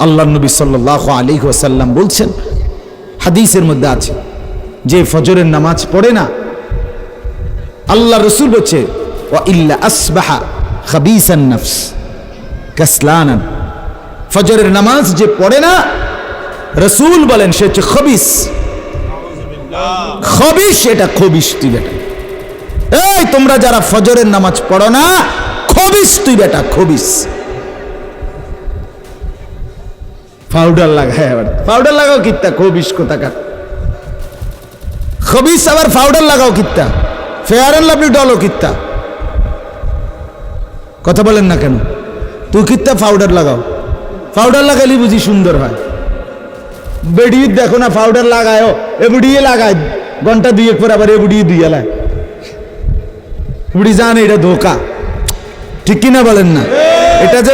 আল্লাহ নবী সাল্লাল্লাহু আলাইহি ওয়াসাল্লাম বলছেন, হাদিসের মধ্যে আছে, যে ফজরের নামাজ পড়ে না, আল্লাহ রসুল বলছে ওয়া ইল্লা আসবাহা খাবিসান নফস কাসলানান, ফজরের নামাজ যে পড়ে না, রসুল বলেন সে হচ্ছে খবিস। খবিস, এটা খবিস তুই বেটা। এই তোমরা যারা ফজরের নামাজ পড়ো না, খবিস তুই বেটা, খবিস। পাউডার লাগায়, আবার পাউডার লাগাও কিত্তা, খবিস কোথাকার খবিস, আবার পাউডার লাগাও কিত্তা, ফেয়ার এন্ড লাভলি ডলও কিত্তা। কথা বলেন না কেন? তুই কিত্তা পাউডার লাগাও, পাউডার লাগাইলে বুঝি সুন্দর হয়। বেডি দেখো না পাউডার লাগায়, এবুড়িয়ে লাগায়, ঘন্টা দুয়েক পর আবার এবুড়িয়ে দুইয়া লায়, বুড়ি জানে এটা ধোকা, ঠিক কিনা বলেন না? এটা যে